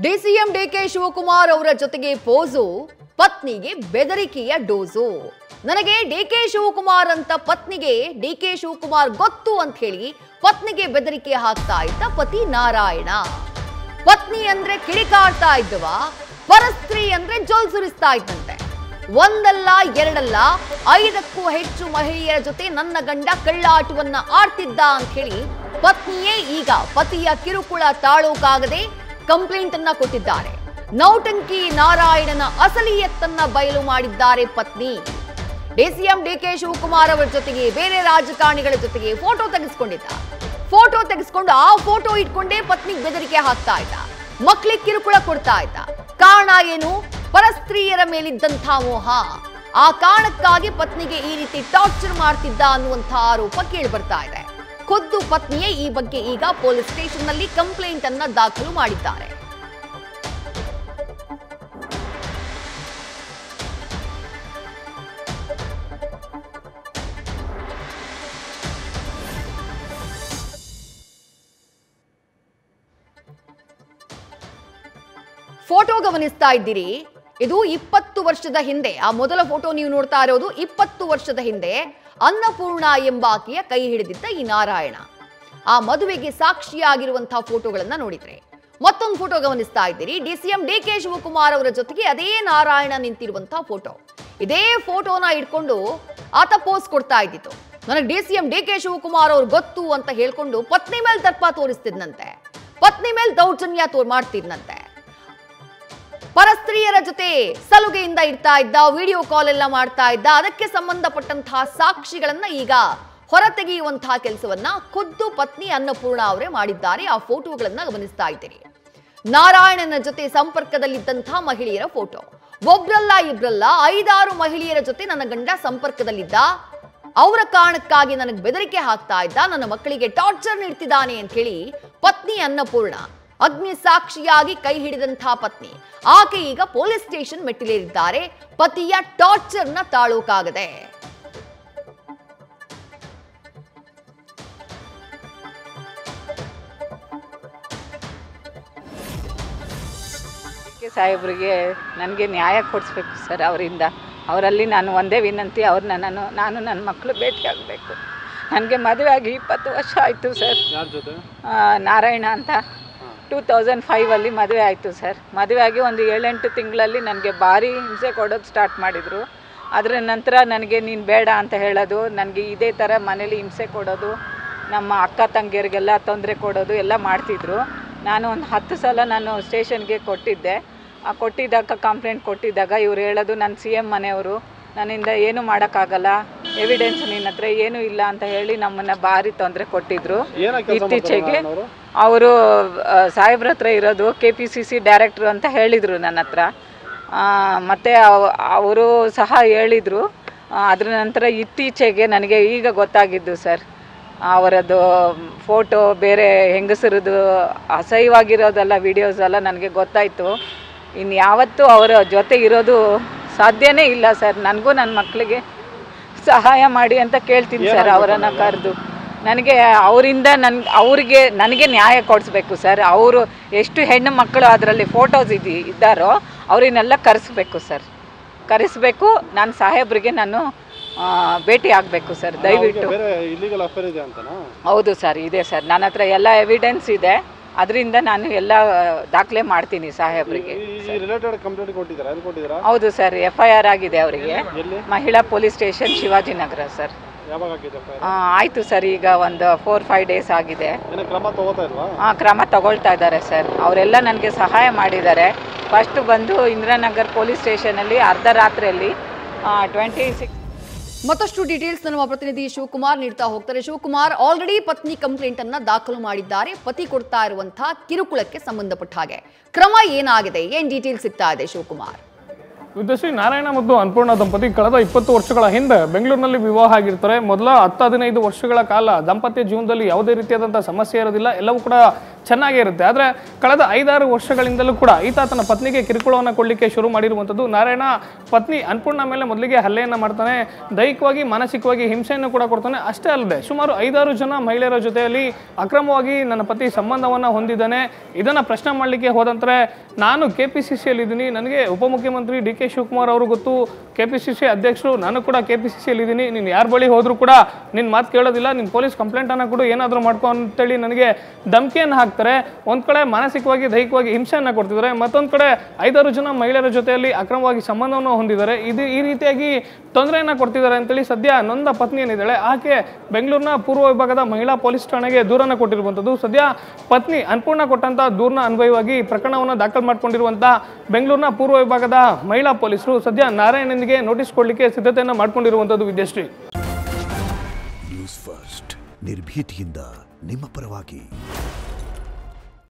DCM DK Shivakumar ಅವರ ಜೊತೆಗೆ pose, ಪತ್ನಿಗೆ ಬೆದರಿಕೆಯ ಡೋಸು. ನನಗೆ ಡಿಕೆ ಶಿವಕುಮಾರ್ ಅಂತ ಪತ್ನಿಗೆ ಡಿಕೆ ಶಿವಕುಮಾರ್ ಗೊತ್ತು ಅಂತ ಹೇಳಿ ಪತ್ನಿಗೆ ಬೆದರಿಕೆ ಹಾಕ್ತಾ ಇದ್ದ ಪತಿ ನಾರಾಯಣ. ಪತ್ನಿ ಅಂದ್ರೆ ಕಿಡಿಕಾಡ್ತಾ ಇದ್ದವ, ಪರಸ್ತ್ರೀ ಅಂದ್ರೆ ಜೊಲ್ ಸುರಿಸ್ತಾ ಇದ್ದಂತೆ. ಒಂದಲ್ಲ ಎರಡಲ್ಲ 5ಕ್ಕೂ ಹೆಚ್ಚು ಮಹಿಳೆಯರ ಜೊತೆ ನನ್ನ ಗಂಡ ಕಳ್ಳಾಟವನ್ನ ಆಡ್ತಿದ್ದ ಅಂತ ಹೇಳಿ ಪತ್ನಿಯೇ ಈಗ ಪತಿಯ ಕಿರುಕುಳ ತಾಳೋಕಾಗದೆ ಕಂಪ್ಲೇಂಟ್ ಅನ್ನ ಕೊಟ್ಟಿದ್ದಾರೆ. ನೌಟಂಕಿ ನಾರಾಯಣನ ಅಸಲಿಯತ್ತನ್ನ ಬಯಲು ಮಾಡಿದ್ದಾರೆ ಪತ್ನಿ. ಡಿಸಿಎಂ ಡಿಕೆ ಶಿವಕುಮಾರ್ ಅವರ ಜೊತೆಗೆ ಬೇರೆ ರಾಜಕಾರಣಿಗಳ ಜೊತೆಗೆ ಫೋಟೋ ತೆಗೆಸ್ಕೊಂಡಿದ್ದ. ಫೋಟೋ ತೆಗೆಸ್ಕೊಂಡು ಆ ಫೋಟೋ ಇಟ್ಕೊಂಡೇ ಪತ್ನಿಗೆ ಬೆದರಿಕೆ ಹಾಕ್ತಾ ಇದ್ದ, ಮಕ್ಕಳಿಗೆ ಕಿರುಕುಳ ಕೊಡ್ತಾ ಇದ್ದ. ಕಾರಣ ಏನು? ಪರಸ್ತ್ರೀಯರ ಮೇಲಿದ್ದಂಥ ಮೋಹ. ಆ ಕಾರಣಕ್ಕಾಗಿ ಪತ್ನಿಗೆ ಈ ರೀತಿ ಟಾರ್ಚರ್ ಮಾಡ್ತಿದ್ದ ಅನ್ನುವಂಥ ಆರೋಪ ಕೇಳಿ ಬರ್ತಾ ಇದೆ. ಖುದ್ದು ಪತ್ನಿಯೇ ಈ ಬಗ್ಗೆ ಈಗ ಪೊಲೀಸ್ ಸ್ಟೇಷನ್ ನಲ್ಲಿ ಕಂಪ್ಲೇಂಟ್ ಅನ್ನ ದಾಖಲು ಮಾಡಿದ್ದಾರೆ. ಫೋಟೋ ಗಮನಿಸ್ತಾ ಇದ್ದೀರಿ. ಇದು 20 ವರ್ಷದ ಹಿಂದೆ, ಆ ಮೊದಲ ಫೋಟೋ ನೀವು ನೋಡ್ತಾ ಇರೋದು 20 ವರ್ಷದ ಹಿಂದೆ ಅನ್ನಪೂರ್ಣ ಎಂಬಾಕೆಯ ಕೈ ಹಿಡಿದಿದ್ದ ಈ ನಾರಾಯಣ. ಆ ಮದುವೆಗೆ ಸಾಕ್ಷಿಯಾಗಿರುವಂತಹ ಫೋಟೋಗಳನ್ನ ನೋಡಿದ್ರೆ ಮತ್ತೊಂದು ಫೋಟೋ ಗಮನಿಸ್ತಾ ಇದ್ದೀರಿ. ಡಿಸಿಎಂ ಡಿಕೆ ಶಿವಕುಮಾರ್ ಅವರ ಜೊತೆಗೆ ಅದೇ ನಾರಾಯಣ ನಿಂತಿರುವಂತಹ ಫೋಟೋ. ಇದೇ ಫೋಟೋನ ಇಟ್ಕೊಂಡು ಆತ ಪೋಸ್ ಕೊಡ್ತಾ ಇದ್ದಿತ್ತು. ನನಗೆ ಡಿಸಿಎಂ ಡಿಕೆ ಶಿವಕುಮಾರ್ ಅವ್ರು ಗೊತ್ತು ಅಂತ ಹೇಳ್ಕೊಂಡು ಪತ್ನಿ ಮೇಲೆ ದರ್ಪ ತೋರಿಸ್ತಿದ್ನಂತೆ, ಪತ್ನಿ ಮೇಲೆ ದೌರ್ಜನ್ಯ ಮಾಡ್ತಿದ್ನಂತೆ. ಪರಸ್ತ್ರೀಯರ ಜೊತೆ ಸಲುಗೆಯಿಂದ ಇರ್ತಾ ಇದ್ದ, ವಿಡಿಯೋ ಕಾಲ್ ಎಲ್ಲ ಮಾಡ್ತಾ ಇದ್ದ. ಅದಕ್ಕೆ ಸಂಬಂಧಪಟ್ಟಂತಹ ಸಾಕ್ಷಿಗಳನ್ನ ಈಗ ಹೊರತೆಗೆಯುವಂತಹ ಕೆಲಸವನ್ನ ಖುದ್ದು ಪತ್ನಿ ಅನ್ನಪೂರ್ಣ ಅವರೇ ಮಾಡಿದ್ದಾರೆ. ಆ ಫೋಟೋಗಳನ್ನ ಗಮನಿಸ್ತಾ ಇದ್ದೀರಿ. ನಾರಾಯಣನ ಜೊತೆ ಸಂಪರ್ಕದಲ್ಲಿದ್ದಂತಹ ಮಹಿಳೆಯರ ಫೋಟೋ. ಒಬ್ರಲ್ಲ ಇಬ್ರಲ್ಲ 5-6 ಮಹಿಳೆಯರ ಜೊತೆ ನನ್ನ ಗಂಡ ಸಂಪರ್ಕದಲ್ಲಿದ್ದ, ಅವರ ಕಾರಣಕ್ಕಾಗಿ ನನಗೆ ಬೆದರಿಕೆ ಹಾಕ್ತಾ ಇದ್ದ, ನನ್ನ ಮಕ್ಕಳಿಗೆ ಟಾರ್ಚರ್ ನೀಡ್ತಿದ್ದಾನೆ ಅಂತ ಹೇಳಿ ಪತ್ನಿ ಅನ್ನಪೂರ್ಣ ಅಗ್ನಿ ಸಾಕ್ಷಿಯಾಗಿ ಕೈ ಹಿಡಿದಂತಹ ಪತ್ನಿ ಆಕೆ ಈಗ ಪೊಲೀಸ್ ಸ್ಟೇಷನ್ ಮೆಟ್ಟಿಲೇರಿದ್ದಾರೆ. ಪತಿಯ ಟಾರ್ಚರ್ನ ತಾಳೋಕಾಗದೆ. ಸಾಹೇಬ್ರಿಗೆ ನನಗೆ ನ್ಯಾಯ ಕೊಡಿಸ್ಬೇಕು ಸರ್. ಅವರಿಂದ ಅವರಲ್ಲಿ ನಾನು ಒಂದೇ ವಿನಂತಿ, ಅವ್ರನ್ನ ನಾನು ನನ್ನ ಮಕ್ಕಳು ಭೇಟಿ ಆಗಬೇಕು. ನನಗೆ ಮದುವೆ ಆಗಿ 20 ವರ್ಷ ಆಯಿತು ಸರ್. ನಾರಾಯಣ ಅಂತ 2005 ಮದುವೆ ಆಯಿತು ಸರ್. ಮದುವೆ ಆಗಿ ಒಂದು 7-8 ತಿಂಗಳಲ್ಲಿ ನನಗೆ ಭಾರಿ ಹಿಂಸೆ ಕೊಡೋದು ಸ್ಟಾರ್ಟ್ ಮಾಡಿದರು. ಅದರ ನಂತರ ನನಗೆ ನೀನು ಬೇಡ ಅಂತ ಹೇಳೋದು, ನನಗೆ ಇದೇ ಥರ ಮನೇಲಿ ಹಿಂಸೆ ಕೊಡೋದು, ನಮ್ಮ ಅಕ್ಕ ತಂಗಿಯರಿಗೆಲ್ಲ ತೊಂದರೆ ಕೊಡೋದು ಎಲ್ಲ ಮಾಡ್ತಿದ್ರು. ನಾನು ಒಂದು 10 ಸಲ ನಾನು ಸ್ಟೇಷನ್ಗೆ ಕೊಟ್ಟಿದ್ದೆ. ಕೊಟ್ಟಿದ್ದಾಗ ಕಂಪ್ಲೇಂಟ್ ಕೊಟ್ಟಿದ್ದಾಗ ಇವ್ರು ಹೇಳೋದು ನನ್ನ CM ಮನೆಯವರು, ನನ್ನಿಂದ ಏನು ಮಾಡೋಕ್ಕಾಗಲ್ಲ, ಎವಿಡೆನ್ಸ್ ನಿನ್ನ ಹತ್ರ ಏನೂ ಇಲ್ಲ ಅಂತ ಹೇಳಿ ನಮ್ಮನ್ನು ಭಾರಿ ತೊಂದರೆ ಕೊಟ್ಟಿದ್ರು. ಇತ್ತೀಚೆಗೆ ಅವರು ಸಾಹೇಬ್ರ ಹತ್ರ ಇರೋದು KPCC ಡೈರೆಕ್ಟ್ರು ಅಂತ ಹೇಳಿದರು ನನ್ನ ಹತ್ರ. ಮತ್ತು ಅವರು ಸಹ ಹೇಳಿದರು. ಅದರ ನಂತರ ಇತ್ತೀಚೆಗೆ ನನಗೆ ಈಗ ಗೊತ್ತಾಗಿದ್ದು ಸರ್, ಅವರದ್ದು ಫೋಟೋ ಬೇರೆ ಹೆಂಗಸರದು ಅಸಹ್ಯವಾಗಿರೋದೆಲ್ಲ ವಿಡಿಯೋಸ್ ಎಲ್ಲ ನನಗೆ ಗೊತ್ತಾಯಿತು. ಇನ್ನು ಯಾವತ್ತೂ ಅವರ ಜೊತೆ ಇರೋದು ಸಾಧ್ಯನೇ ಇಲ್ಲ ಸರ್. ನನಗೂ ನನ್ನ ಮಕ್ಕಳಿಗೆ ಸಹಾಯ ಮಾಡಿ ಅಂತ ಕೇಳ್ತೀನಿ ಸರ್ ಅವರನ್ನು ಕರೆದು. ನನಗೆ ಅವರಿಂದ ನನಗೆ ನ್ಯಾಯ ಕೊಡಿಸ್ಬೇಕು ಸರ್. ಅವರು ಎಷ್ಟು ಹೆಣ್ಣು ಮಕ್ಕಳು ಅದರಲ್ಲಿ ಫೋಟೋಸ್ ಇದ್ದಾರೋ ಅವರನ್ನೆಲ್ಲ ಕರೆಸ್ಬೇಕು ಸರ್, ಕರೆಸ್ಬೇಕು. ನಾನು ಸಾಹೇಬ್ರಿಗೆ ನಾನು ಭೇಟಿ ಆಗಬೇಕು ಸರ್ ದಯವಿಟ್ಟು. ಹೌದು ಸರ್, ಇದೆ ಸರ್, ನನ್ನ ಹತ್ರ ಎಲ್ಲ ಎವಿಡೆನ್ಸ್ ಇದೆ. ಅದರಿಂದ ನಾನು ಎಲ್ಲ ದಾಖಲೆ ಮಾಡ್ತೀನಿ ಸಾಹೇಬ್ರಿಗೆ. ಹೌದು ಸರ್, FIR ಆಗಿದೆ ಅವರಿಗೆ, ಮಹಿಳಾ ಪೊಲೀಸ್ ಸ್ಟೇಷನ್ ಶಿವಾಜಿನಗರ ಸರ್. ಆಯಿತು ಸರ್, ಈಗ ಒಂದು 4-5 ಡೇಸ್ ಆಗಿದೆ. ಕ್ರಮ ತಗೊಳ್ತಾ ಇದ್ದಾರೆ ಸರ್. ಅವರೆಲ್ಲ ನನಗೆ ಸಹಾಯ ಮಾಡಿದ್ದಾರೆ. ಫಸ್ಟ್ ಬಂದು ಇಂದಿರಾನಗರ್ ಪೊಲೀಸ್ ಸ್ಟೇಷನಲ್ಲಿ ಅರ್ಧ ರಾತ್ರಿಯಲ್ಲಿ 26. ಮತ್ತಷ್ಟು ಡೀಟೇಲ್ಸ್ ನಮ್ಮ ಪ್ರತಿನಿಧಿ ಶಿವಕುಮಾರ್ ನೀಡ್ತಾ ಹೋಗ್ತಾರೆ. ಶಿವಕುಮಾರ್, ಆಲ್ರೆಡಿ ಪತ್ನಿ ಕಂಪ್ಲೇಂಟ್ ಅನ್ನ ದಾಖಲು ಮಾಡಿದ್ದಾರೆ. ಪತಿ ಕೊಡ್ತಾ ಇರುವಂತಹ ಕಿರುಕುಳಕ್ಕೆ ಸಂಬಂಧಪಟ್ಟ ಹಾಗೆ ಕ್ರಮ ಏನಾಗಿದೆ, ಏನ್ ಡೀಟೇಲ್ಸ್ ಸಿಗ್ತಾ ಇದೆ ಶಿವಕುಮಾರ್? ವಿದ್ಯಾಶ್ರೀ ನಾರಾಯಣ ಮತ್ತು ಅನ್ನಪೂರ್ಣ ದಂಪತಿ ಕಳೆದ 20 ವರ್ಷಗಳ ಹಿಂದೆ ಬೆಂಗಳೂರಿನಲ್ಲಿ ವಿವಾಹ ಆಗಿರ್ತಾರೆ. ಮೊದಲ 10-15 ವರ್ಷಗಳ ಕಾಲ ದಾಂಪತ್ಯ ಜೀವನದಲ್ಲಿ ಯಾವುದೇ ರೀತಿಯಾದಂಥ ಸಮಸ್ಯೆ ಇರೋದಿಲ್ಲ, ಎಲ್ಲವೂ ಕೂಡ ಚೆನ್ನಾಗೇ ಇರುತ್ತೆ. ಆದರೆ ಕಳೆದ 5-6 ವರ್ಷಗಳಿಂದಲೂ ಕೂಡ ಈತ ತನ್ನ ಪತ್ನಿಗೆ ಕಿರುಕುಳವನ್ನು ಕೊಡಲಿಕ್ಕೆ ಶುರು ಮಾಡಿರುವಂಥದ್ದು. ನಾರಾಯಣ ಪತ್ನಿ ಅನ್ನಪೂರ್ಣ ಮೇಲೆ ಮೊದಲಿಗೆ ಹಲ್ಲೆಯನ್ನು ಮಾಡ್ತಾನೆ, ದೈಹಿಕವಾಗಿ ಮಾನಸಿಕವಾಗಿ ಹಿಂಸೆಯನ್ನು ಕೂಡ ಕೊಡ್ತಾನೆ. ಅಷ್ಟೇ ಅಲ್ಲದೆ ಸುಮಾರು 5-6 ಜನ ಮಹಿಳೆಯರ ಜೊತೆಯಲ್ಲಿ ಅಕ್ರಮವಾಗಿ ನನ್ನ ಪತಿ ಸಂಬಂಧವನ್ನು ಹೊಂದಿದ್ದಾನೆ. ಇದನ್ನು ಪ್ರಶ್ನೆ ಮಾಡಲಿಕ್ಕೆ ಹೋದಂದರೆ ನಾನು KPCCಯಲ್ಲಿದ್ದೀನಿ, ನನಗೆ ಉಪಮುಖ್ಯಮಂತ್ರಿ DK ಶಿವಕುಮಾರ್ ಅವರು ಗೊತ್ತು, KPCC ಅಧ್ಯಕ್ಷರು, ನಾನು ಕೂಡ KPCCಯಲ್ಲಿದ್ದೀನಿ, ನೀನು ಯಾರ ಬಳಿ ಹೋದರೂ ಕೂಡ ನಿನ್ನ ಮಾತು ಕೇಳೋದಿಲ್ಲ, ನಿನ್ನ ಪೊಲೀಸ್ ಕಂಪ್ಲೇಂಟನ್ನು ಕೊಡು, ಏನಾದರೂ ಮಾಡ್ಕೊ ಅಂತೇಳಿ ನನಗೆ ಧಮಕಿಯನ್ನು ಹಾಕ್ತಾರೆ. ಒಂದು ಕಡೆ ಮಾನಸಿಕವಾಗಿ ದೈಹಿಕವಾಗಿ ಹಿಂಸೆಯನ್ನು ಕೊಡ್ತಿದ್ದಾರೆ, ಮತ್ತೊಂದು ಕಡೆ 5-6 ಜನ ಮಹಿಳೆಯರ ಜೊತೆಯಲ್ಲಿ ಅಕ್ರಮವಾಗಿ ಸಂಬಂಧವನ್ನು ಹೊಂದಿದ್ದಾರೆ. ಈ ರೀತಿಯಾಗಿ ತೊಂದರೆಯನ್ನು ಕೊಡ್ತಿದ್ದಾರೆ ಅಂತೇಳಿ ಸದ್ಯ ನೊಂದ ಪತ್ನಿ ಏನಿದ್ದಾಳೆ ಆಕೆ ಬೆಂಗಳೂರಿನ ಪೂರ್ವ ವಿಭಾಗದ ಮಹಿಳಾ ಪೊಲೀಸ್ ಠಾಣೆಗೆ ದೂರನ್ನು ಕೊಟ್ಟಿರುವಂಥದ್ದು. ಸದ್ಯ ಪತ್ನಿ ಅನ್ನಪೂರ್ಣ ಕೊಟ್ಟಂಥ ದೂರನ ಅನ್ವಯವಾಗಿ ಪ್ರಕರಣವನ್ನು ದಾಖಲು ಮಾಡಿಕೊಂಡಿರುವಂಥ ಬೆಂಗಳೂರಿನ ಪೂರ್ವ ವಿಭಾಗದ ಮಹಿಳಾ ಪೊಲೀಸರು ಸದ್ಯ ನಾರಾಯಣನಿಗೆ ನೋಟಿಸ್ ಕೊಡಲಿಕ್ಕೆ ಸಿದ್ಧತೆಯನ್ನು ಮಾಡಿಕೊಂಡಿರುವಂಥದ್ದು. ವಿದ್ಯಾಶ್ರೀ, ನ್ಯೂಸ್ ಫಸ್ಟ್ ನಿರ್ಭೀತಿಯಿಂದ ನಿಮ್ಮ ಪರವಾಗಿ.